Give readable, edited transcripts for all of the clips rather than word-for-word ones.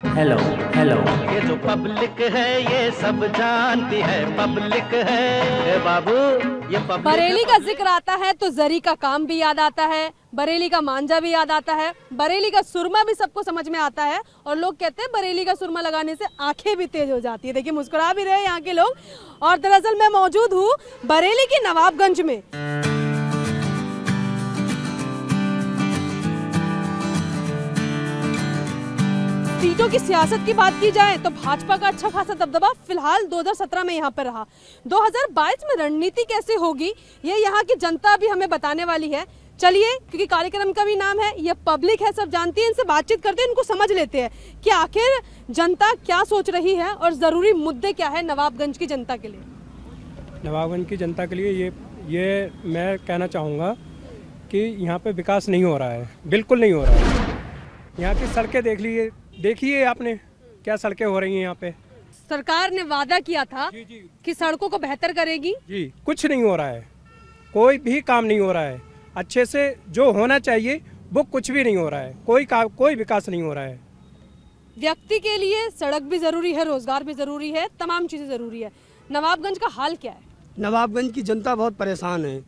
Hello hello. ये जो public है ये सब जानती है, पब्लिक है ए बाबू, ये पब्लिक बरेली का जिक्र आता है तो जरी का काम भी याद आता है, बरेली का मांझा भी याद आता है, बरेली का सुरमा भी सबको समझ में आता है। और लोग कहते हैं बरेली का सुरमा लगाने से आंखें भी तेज हो जाती है। देखिए मुस्कुरा भी रहे हैं यहाँ के लोग। और दरअसल मैं मौजूद हूँ बरेली के नवाबगंज में। सीटों की सियासत की बात की जाए तो भाजपा का अच्छा खासा दबदबा फिलहाल 2017 में यहाँ पर रहा। 2022 में रणनीति कैसे होगी ये यहाँ की जनता भी हमें बताने वाली है। चलिए, क्योंकि कार्यक्रम का भी नाम है, ये पब्लिक है, सब जानती है, इनसे बातचीत करते हैं, इनको समझ लेते हैं कि आखिर जनता क्या सोच रही है और ज़रूरी मुद्दे क्या है नवाबगंज की जनता के लिए। नवाबगंज की जनता के लिए ये मैं कहना चाहूँगा कि यहाँ पे विकास नहीं हो रहा है, बिल्कुल नहीं हो रहा है। यहाँ की सड़कें देखिए आपने क्या सड़कें हो रही हैं यहाँ पे। सरकार ने वादा किया था कि सड़कों को बेहतर करेगी। जी, कुछ नहीं हो रहा है, कोई भी काम नहीं हो रहा है अच्छे से। जो होना चाहिए वो कुछ भी नहीं हो रहा है, कोई विकास नहीं हो रहा है। व्यक्ति के लिए सड़क भी जरूरी है, रोजगार भी जरूरी है, तमाम चीजें जरूरी है। नवाबगंज का हाल क्या है? नवाबगंज की जनता बहुत परेशान है।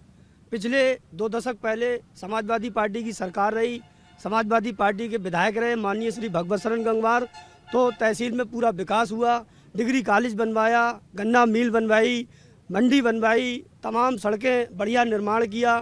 पिछले 2 दशक पहले समाजवादी पार्टी की सरकार रही, समाजवादी पार्टी के विधायक रहे माननीय श्री भगवत शरण गंगवार, तो तहसील में पूरा विकास हुआ, डिग्री कॉलेज बनवाया, गन्ना मिल बनवाई, मंडी बनवाई, तमाम सड़कें बढ़िया निर्माण किया।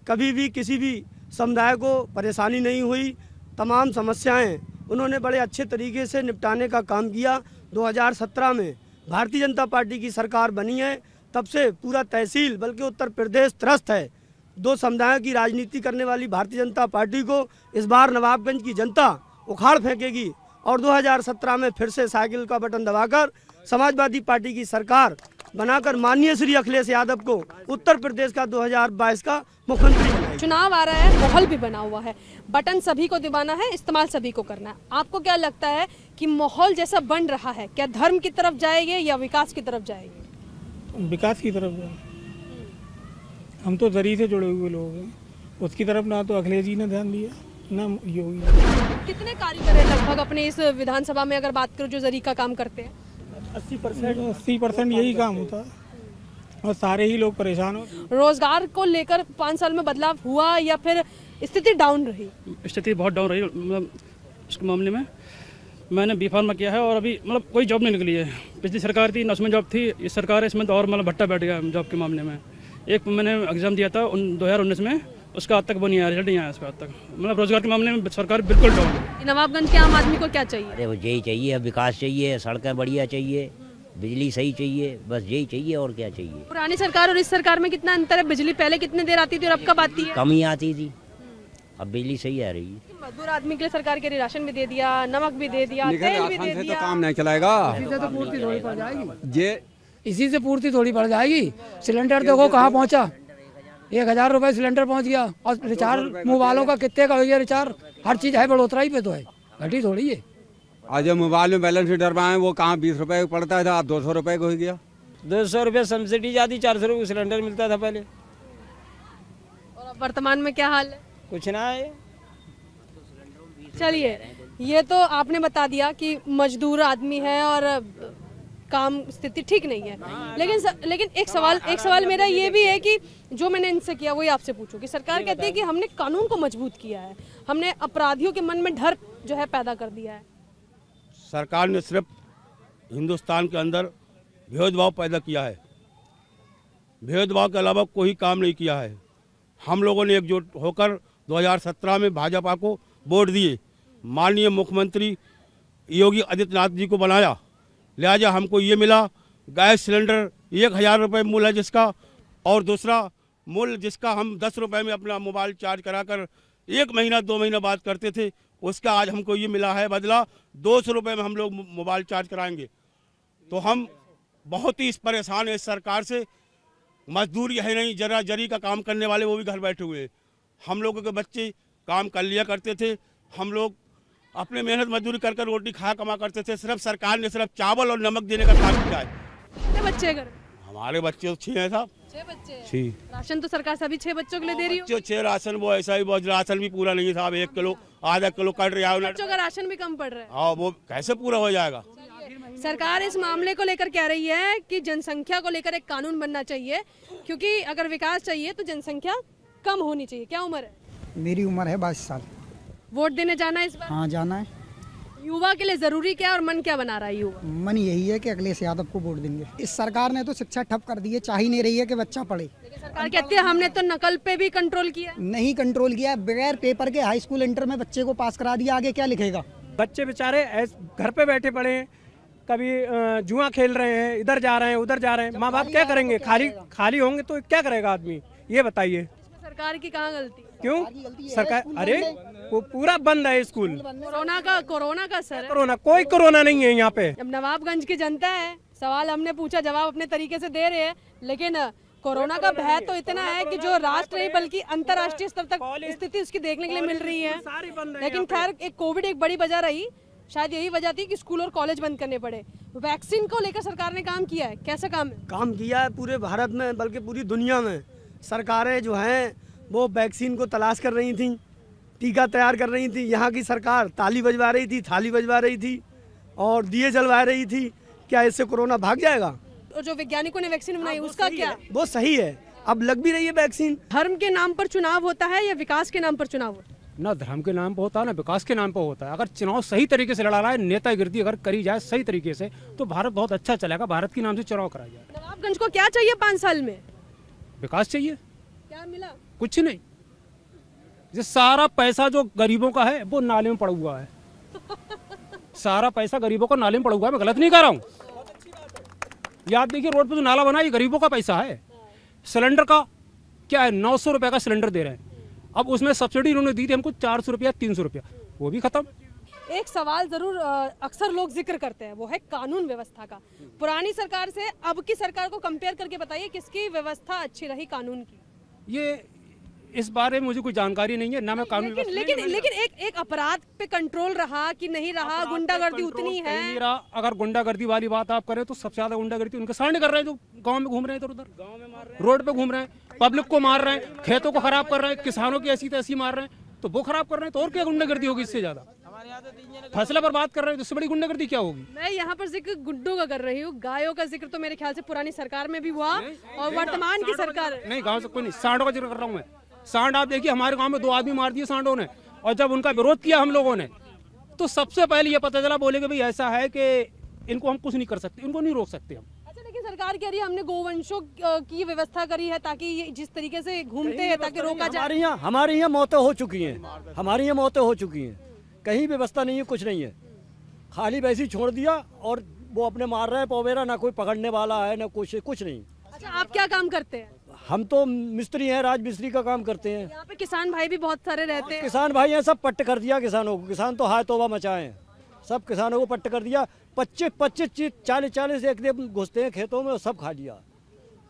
कभी भी किसी भी समुदाय को परेशानी नहीं हुई। तमाम समस्याएं उन्होंने बड़े अच्छे तरीके से निपटाने का काम किया। 2017 में भारतीय जनता पार्टी की सरकार बनी है, तब से पूरा तहसील बल्कि उत्तर प्रदेश त्रस्त है। 2 समुदायों की राजनीति करने वाली भारतीय जनता पार्टी को इस बार नवाबगंज की जनता उखाड़ फेंकेगी और 2017 में फिर से साइकिल का बटन दबाकर समाजवादी पार्टी की सरकार बनाकर माननीय श्री अखिलेश यादव को उत्तर प्रदेश का 2022 का मुख्यमंत्री बनाएगी। चुनाव आ रहा है, माहौल भी बना हुआ है, बटन सभी को दबाना है, इस्तेमाल सभी को करना है। आपको क्या लगता है कि माहौल जैसा बन रहा है, क्या धर्म की तरफ जाएंगे या विकास की तरफ जाएंगे? विकास की तरफ। हम तो जरी से जुड़े हुए लोग हैं, उसकी तरफ ना तो अखिलेश जी ने ध्यान दिया ना योगी। कितने कारीगर हैं लगभग अपने इस विधानसभा में अगर बात करो जो जरी का काम करते हैं? 80% यही काम होता है और सारे ही लोग परेशान हो। रोजगार को लेकर 5 साल में बदलाव हुआ या फिर स्थिति डाउन रही? स्थिति बहुत डाउन रही। मतलब इसके मामले में मैंने बी फार्मा किया है और अभी मतलब कोई जॉब नहीं निकली है। पिछली सरकार थी, उसमें जॉब थी, इस सरकार है इसमें तो और मतलब भट्टा बैठ गया जॉब के मामले में। एक मैंने एग्जाम दिया था 2019 में, उसका आज तक वो नहीं आया, रिजल्ट नहीं आया उसका आज तक। मतलब रोजगार के मामले में सरकार बिल्कुल डाउन है। नवाबगंज के आम आदमी को क्या चाहिए? अरे वो यही चाहिए, विकास चाहिए, सड़कें बढ़िया चाहिए, बिजली सही चाहिए, बस यही चाहिए और क्या चाहिए। पुरानी सरकार और इस सरकार में कितना अंतर है? बिजली पहले कितने देर आती थी और अब कब आती है? कम ही आती थी, अब बिजली सही आ रही है। मजदूर आदमी के लिए सरकार के लिए राशन भी दे दिया, नमक भी दे दिया, तेल भी दे दिया। तो काम नहीं चलेगा, इसी से पूर्ति थोड़ी बढ़ जाएगी। सिलेंडर देखो कहाँ पहुँचा, 1000 रुपए सिलेंडर पहुँच गया। और रिचार्ज मोबाइलों का कितने का हो गया रिचार्ज? हर चीज़ है, बढ़ोतरा ही पे तो है, घटी थोड़ी है। आज मोबाइल में बैलेंस शीट डरवाएं, वो कहाँ 20 रुपए पड़ता था, अब 200 रुपए को हो गया। 200 रुपये सब्सिडी जाती, 400 रुपये सिलेंडर मिलता था पहले। और अब वर्तमान में क्या हाल है? कुछ ना है। चलिए, ये तो आपने बता दिया कि मजदूर आदमी है और काम स्थिति ठीक नहीं है। लेकिन एक सवाल मेरा ये भी है कि जो मैंने इनसे किया वही आपसे पूछूं कि सरकार कहती है कि हमने कानून को मजबूत किया है, हमने अपराधियों के मन में डर जो है पैदा कर दिया है। सरकार ने सिर्फ हिंदुस्तान के अंदर भेदभाव पैदा किया है, भेदभाव के अलावा कोई काम नहीं किया है। हम लोगों ने एकजुट होकर 2017 में भाजपा को वोट दिए, माननीय मुख्यमंत्री योगी आदित्यनाथ जी को बनाया, लिहाजा हमको ये मिला। गैस सिलेंडर 1000 रुपये मूल्य है जिसका, और दूसरा मूल्य जिसका हम 10 रुपये में अपना मोबाइल चार्ज कराकर 1 महीना 2 महीना बात करते थे, उसका आज हमको ये मिला है बदला 200 रुपये में हम लोग मोबाइल चार्ज कराएंगे। तो हम बहुत ही परेशान हैं इस सरकार से। मजदूरी है नहीं, जरा जरी का काम करने वाले वो भी घर बैठे हुए हैं। हम लोगों के बच्चे काम कर लिया करते थे, हम लोग अपने मेहनत मजदूरी कर रोटी खा कमा करते थे। सिर्फ सरकार ने सिर्फ चावल और नमक देने का काम किया है। कितने बच्चे घर? हमारे बच्चे तो 6 हैं साहब। 6 बच्चे? जी। राशन तो सरकार सभी 6 बच्चों के लिए दे रही हो। 6 राशन, वो ऐसा ही बहुत राशन भी पूरा नहीं है साहब, 1 किलो आधा किलो कट रहा है। बच्चों का राशन भी कम पड़ रहा है। हाँ, वो कैसे पूरा हो जाएगा। सरकार इस मामले को लेकर कह रही है कि जनसंख्या को लेकर एक कानून बनना चाहिए, क्योंकि अगर विकास चाहिए तो जनसंख्या कम होनी चाहिए। क्या उम्र है? मेरी उम्र है 22 साल। वोट देने जाना है इस बार? हाँ, जाना है। युवा के लिए जरूरी क्या है और मन क्या बना रहा है युवा? मन यही है कि अखिलेश यादव को वोट देंगे। इस सरकार ने तो शिक्षा ठप कर दी है, चाह ही नहीं रही है कि बच्चा पढ़े। सरकार कहती है हमने तो नकल पे भी कंट्रोल किया। नहीं कंट्रोल किया, बगैर पेपर के हाई स्कूल इंटर में बच्चे को पास करा दिया, आगे क्या लिखेगा। बच्चे बेचारे घर पे बैठे पड़े हैं, कभी जुआ खेल रहे हैं, इधर जा रहे हैं उधर जा रहे हैं। माँ बाप क्या करेंगे? खाली होंगे तो क्या करेगा आदमी, ये बताइए। सरकार की कहाँ गलती? क्यों सरकार? अरे वो पूरा बंद है स्कूल। कोरोना का असर है। कोई कोरोना नहीं है यहाँ पे। अब नवाबगंज की जनता है, सवाल हमने पूछा, जवाब अपने तरीके से दे रहे हैं, लेकिन कोरोना का भय तो इतना है कि जो राष्ट्र नहीं बल्कि अंतर्राष्ट्रीय स्तर तक स्थिति उसकी देखने के लिए मिल रही है। लेकिन खैर, एक कोविड एक बड़ी वजह रही, शायद यही वजह थी कि स्कूल और कॉलेज बंद करने पड़े। वैक्सीन को लेकर सरकार ने काम किया है, कैसा काम है? काम किया है पूरे भारत में, बल्कि पूरी दुनिया में सरकारें जो हैं वो वैक्सीन को तलाश कर रही थी, टीका तैयार कर रही थी। यहाँ की सरकार ताली बजवा रही थी, थाली बजवा रही थी और दिए जलवा रही थी। क्या इससे कोरोना भाग जाएगा? और जो वैज्ञानिकों ने वैक्सीन बनाई उसका क्या? वो सही है, अब लग भी रही है वैक्सीन। धर्म के नाम पर चुनाव होता है या विकास के नाम पर चुनाव होता है? ना धर्म के नाम पर होता है ना विकास के नाम पर होता है। अगर चुनाव सही तरीके से लड़ा रहा है, नेतागिरी अगर करी जाए सही तरीके से, तो भारत बहुत अच्छा चलेगा। भारत के नाम से चुनाव कराया जाए। नवाबगंज को क्या चाहिए 5 साल में? विकास चाहिए। क्या मिला? कुछ नहीं। ये सारा पैसा जो गरीबों का है वो नाले में पड़ा हुआ है। सारा पैसा गरीबों का नाले में पड़ा हुआ है। मैं गलत नहीं कह रहा हूँ। याद देखिए, रोड पे जो नाला बना ये गरीबों का पैसा है। सिलेंडर का क्या है, 900 रुपए का सिलेंडर दे रहे हैं। अब उसमें सब्सिडी उन्होंने दी थी हमको 400 रुपया 300 रुपया, वो भी खत्म। एक सवाल जरूर अक्सर लोग जिक्र करते हैं, वो है कानून व्यवस्था का। पुरानी सरकार से अब की सरकार को कंपेयर करके बताइए किसकी व्यवस्था अच्छी रही कानून की? ये इस बारे में मुझे कोई जानकारी नहीं है ना। मैं कानून लेकिन एक अपराध पे कंट्रोल रहा कि नहीं रहा, गुंडागर्दी उतनी है? अगर गुंडागर्दी वाली बात आप करें तो सबसे ज्यादा गुंडागर्दी उनके सामने कर रहे हैं जो गांव में घूम रहे हैं, इधर उधर गांव में मार रहे हैं, रोड पे घूम रहे हैं, पब्लिक को मार रहे हैं, खेतों को खराब कर रहे हैं, किसानों की ऐसी तैसी मार रहे हैं, तो वो खराब कर रहे हैं। तो और क्या गुंडागर्दी होगी इससे ज्यादा? फसलें बर्बाद कर रहे हैं, तो इससे बड़ी गुंडागर्दी क्या होगी? मैं यहाँ पर जिक्र गुड्डों का कर रही हूँ, गायों का जिक्र तो मेरे ख्याल से पुरानी सरकार में भी हुआ और वर्तमान की सरकार नहीं। गाँव से कोई नहीं, सांडों का जिक्र कर रहा हूँ मैं। सांड आप देखिए, हमारे गांव में 2 आदमी मार दिए सांडों ने, और जब उनका विरोध किया हम लोगों ने तो सबसे पहले ये पता चला, बोले कि भाई ऐसा है कि इनको हम कुछ नहीं कर सकते, इनको नहीं रोक सकते हम। अच्छा, लेकिन सरकार कह रही है हमने गोवंशों की व्यवस्था करी है ताकि ये जिस तरीके से घूमते हैं ताकि रोका जाए। हमारे यहाँ मौतें हो चुकी हैं, हमारे यहाँ मौतें हो चुकी हैं, कहीं व्यवस्था नहीं है, कुछ नहीं है, खाली वैसे ही छोड़ दिया और वो अपने मार रहे हैं पौवेरा, ना कोई पकड़ने वाला है ना कुछ नहीं। अच्छा, आप क्या काम करते हैं? हम तो मिस्त्री हैं, राज मिस्त्री का काम करते हैं। यहाँ पे किसान भाई भी बहुत सारे रहते हैं। किसान भाई हैं, सब पट्ट कर दिया किसानों को। किसान तो हाय तौबा मचाए हैं, सब किसानों को पट्ट कर दिया। 25 40 एक दिन घुसते हैं खेतों में और सब खा लिया।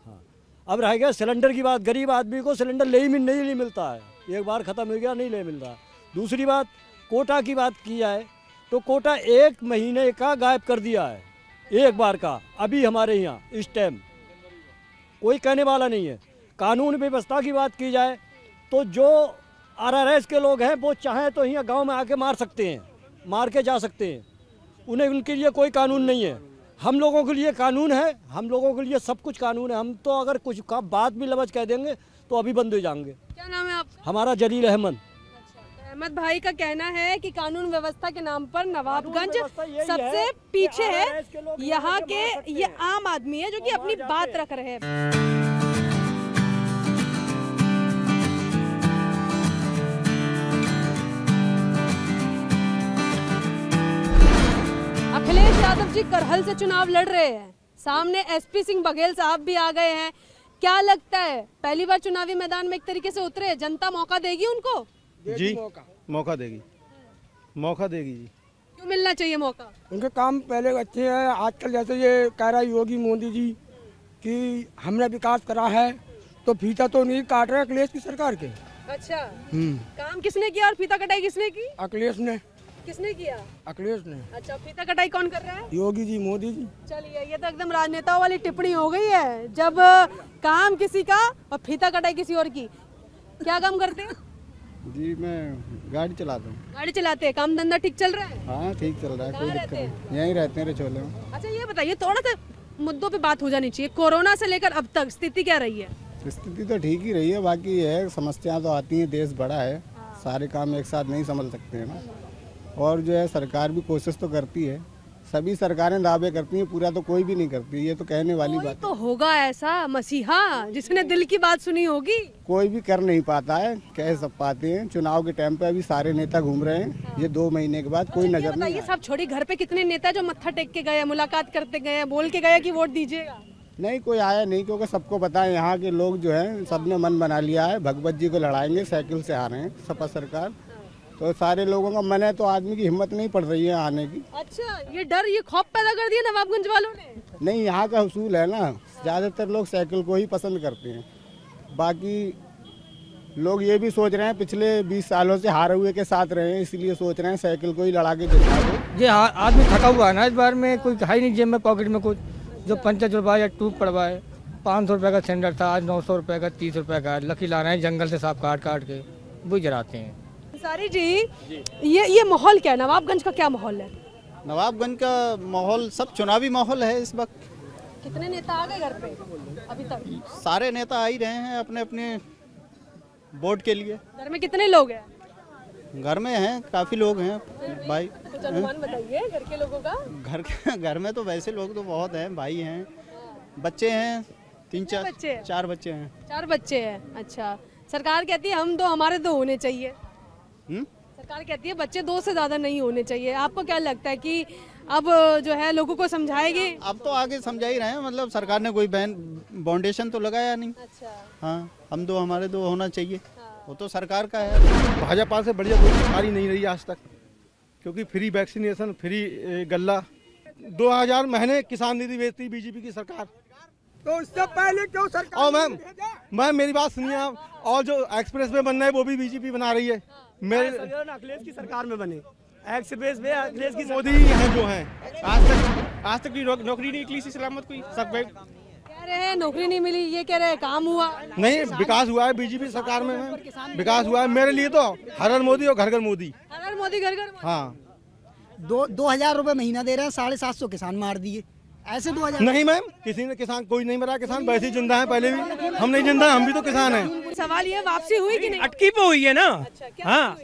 हाँ, अब रह गया सिलेंडर की बात। गरीब आदमी को सिलेंडर नहीं मिलता है, एक बार ख़त्म हो गया नहीं ले मिल रहा। दूसरी बात, कोटा की बात की जाए तो कोटा 1 महीने का गायब कर दिया है, एक बार का। अभी हमारे यहाँ इस टाइम कोई कहने वाला नहीं है। कानून व्यवस्था की बात की जाए तो जो RRS के लोग हैं वो चाहें तो यहाँ गांव में आके मार सकते हैं, मार के जा सकते हैं, उन्हें उनके लिए कोई कानून नहीं है। हम लोगों के लिए कानून है, हम लोगों के लिए सब कुछ कानून है। हम तो अगर कुछ का बात भी लफ्ज़ कह देंगे तो अभी बंद हो जाएंगे। क्या नाम है आप? हमारा जलील अहमद। अहमद भाई का कहना है कि कानून व्यवस्था के नाम पर नवाबगंज सबसे पीछे है। यहाँ के ये आम आदमी है जो कि अपनी बात रख रहे हैं। अखिलेश यादव जी करहल से चुनाव लड़ रहे हैं, सामने SP सिंह बघेल साहब भी आ गए हैं। क्या लगता है, पहली बार चुनावी मैदान में एक तरीके से उतरे, जनता मौका देगी उनको? जी मौका देगी जी। क्यों मिलना चाहिए मौका? उनके काम पहले अच्छे हैं। आजकल जैसे ये कह रहा है योगी मोदी जी कि हमने विकास करा है, तो फीता तो नहीं काट रहे अखिलेश की सरकार के। अच्छा, काम किसने किया और फीता कटाई किसने की? अखिलेश ने। किसने किया? अखिलेश ने। अच्छा, फीता कटाई कौन कर रहा है? योगी जी, मोदी जी। चलिए, ये तो एकदम राजनेताओं वाली टिप्पणी हो गई है, जब काम किसी का और फीता कटाई किसी और की। क्या काम करते हैं? जी मैं गाड़ी चलाता हूँ। गाड़ी चलाते हैं, काम धंधा ठीक चल रहा है? हाँ ठीक चल रहा है, कोई दिक्कत नहीं। यहीं रहते हैं रचौले में। अच्छा, ये बताइए, थोड़ा सा मुद्दों पे बात हो जानी चाहिए। कोरोना से लेकर अब तक स्थिति क्या रही है? स्थिति तो ठीक ही रही है, बाकी ये है समस्याएं तो आती हैं, देश बड़ा है, सारे काम एक साथ नहीं संभल सकते हैं ना। और जो है सरकार भी कोशिश तो करती है, सभी सरकारें दावे करती हैं, पूरा तो कोई भी नहीं करती, ये तो कहने वाली बात तो होगा ऐसा मसीहा जिसने दिल की बात सुनी होगी। कोई भी कर नहीं पाता है, कह सब पाते हैं। चुनाव के टाइम पे अभी सारे नेता घूम रहे हैं, ये 2 महीने के बाद कोई नजर नहीं। ये सब छोड़ी, घर पे कितने नेता जो मत्था टेक के गए, मुलाकात करते गए, बोल के गए कि वोट दीजिएगा? नहीं, कोई आया नहीं, क्योंकि सबको पता है यहाँ के लोग जो हैं सबने मन बना लिया है, भगवत जी को लड़ाएंगे, साइकिल से आ रहे हैं सपा सरकार। तो सारे लोगों का मन है, तो आदमी की हिम्मत नहीं पड़ रही है आने की। अच्छा, ये डर, ये खौफ पैदा कर दिया नवाबगंज वालों ने? नहीं, यहाँ का उसूल है ना, ज़्यादातर लोग साइकिल को ही पसंद करते हैं। बाकी लोग ये भी सोच रहे हैं, पिछले 20 सालों से हारे हुए के साथ रहे हैं, इसलिए सोच रहे हैं साइकिल को ही लड़ा के जिता दो। ये आदमी थका हुआ है ना, इस बार में कोई है नहीं जेब में, पॉकेट में कुछ जो 50 रुपये या टूब पड़वाए। 500 रुपये का सिलेंडर था, आज 900 रुपये का, 30 रुपये का। लकी ला रहे हैं जंगल से सांप काट काट के, वो जलाते हैं। सारी जी, ये माहौल क्या है? नवाबगंज का क्या माहौल है? नवाबगंज का माहौल सब चुनावी माहौल है इस वक्त। कितने नेता आ गए घर पे अभी तक? सारे नेता आ ही रहे हैं अपने अपने वोट के लिए। घर में कितने लोग हैं? घर में हैं, काफी लोग हैं भाई। कुछ अनुमान बताइए घर के लोगों का। घर में तो वैसे लोग तो बहुत हैं, भाई हैं, बच्चे हैं, 4 बच्चे हैं। 4 बच्चे हैं। अच्छा, सरकार कहती है हम 2, हमारे 2 होने चाहिए। सरकार कहती है बच्चे 2 से ज्यादा नहीं होने चाहिए। आपको क्या लगता है कि अब जो है लोगों को समझाएगी? अब तो आगे समझा ही रहे हैं, मतलब सरकार ने कोई बाउंडेशन तो लगाया नहीं। अच्छा। हाँ, हम 2, हमारे 2 होना चाहिए। वो तो सरकार का है। भाजपा से बढ़िया कोई सरकार ही नहीं रही आज तक, क्योंकि फ्री वैक्सीनेशन, फ्री गल्ला, 2000 महीने किसान निधि भेजती बीजेपी की सरकार। तो उससे पहले क्यों सरकार? और मैम मेरी बात सुनिए आप, और जो एक्सप्रेस वे बनना है वो भी बीजेपी बना रही है। मेरे अखिलेश की सरकार में बने एक्सप्रेस वे, अखिलेश की मोदी हैं जो हैं। आज तक नौकरी नहीं निकली सलामत कोई, सब कह रहे हैं नौकरी नहीं मिली, ये कह रहे हैं काम हुआ नहीं। विकास हुआ है बीजेपी सरकार में, विकास हुआ है। मेरे लिए तो हर घर मोदी और घर घर मोदी। हर घर मोदी, घर घर। हाँ, 2000 रुपए महीना दे रहे हैं, 750 किसान मार दिए। ऐसे 2000 नहीं मैम, किसी ने किसान कोई नहीं मरा, किसान वैसे ही जिंदा है, पहले भी हम नहीं जिंदा, हम भी तो किसान हैं। सवाल ये वापसी हुई कि नहीं? अटकी पे हुई है ना। अच्छा, हाँ,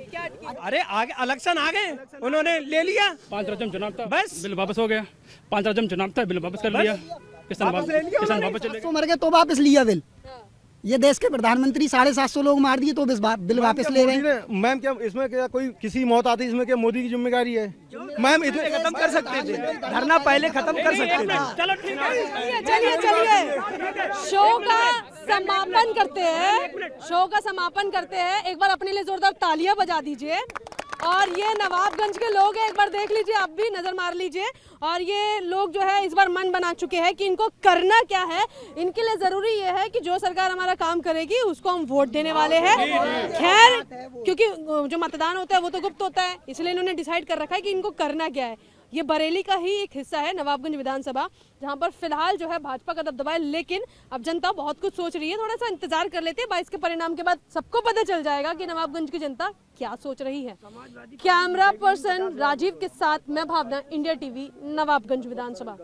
अरे आगे इलेक्शन आ गए, उन्होंने ले लिया। 5 राज्यों में चुनाव था, बस बिल वापस हो गया। 5 राज्यों में चुनाव था, बिल वापस कर लिया। किसान वापस चले गए। मर गए तो वापस लिया बिल। ये देश के प्रधानमंत्री 750 लोग मार दिए तो बिल वापस ले रहे हैं। मैम क्या इसमें क्या कोई किसी मौत आती है, इसमें क्या मोदी की जिम्मेदारी है? मैम इतने खत्म कर सकते थे, धरना पहले खत्म कर सकते थे। चलो ठीक है, चलिए शो का समापन करते हैं। शो का समापन करते हैं। एक बार अपने लिए जोरदार तालियां बजा दीजिए। और ये नवाबगंज के लोग हैं, एक बार देख लीजिए, आप भी नजर मार लीजिए। और ये लोग जो है इस बार मन बना चुके हैं कि इनको करना क्या है। इनके लिए जरूरी ये है कि जो सरकार हमारा काम करेगी उसको हम वोट देने वाले हैं। खैर, क्योंकि जो मतदान होता है वो तो गुप्त होता है, इसलिए इन्होंने डिसाइड कर रखा है कि इनको करना क्या है। ये बरेली का ही एक हिस्सा है, नवाबगंज विधानसभा, जहां पर फिलहाल जो है भाजपा का दबदबा है। लेकिन अब जनता बहुत कुछ सोच रही है, थोड़ा सा इंतजार कर लेते हैं। 22 के परिणाम के बाद सबको पता चल जाएगा कि नवाबगंज की जनता क्या सोच रही है। कैमरा पर्सन राजीव के साथ मैं भावना, इंडिया टीवी, नवाबगंज विधानसभा।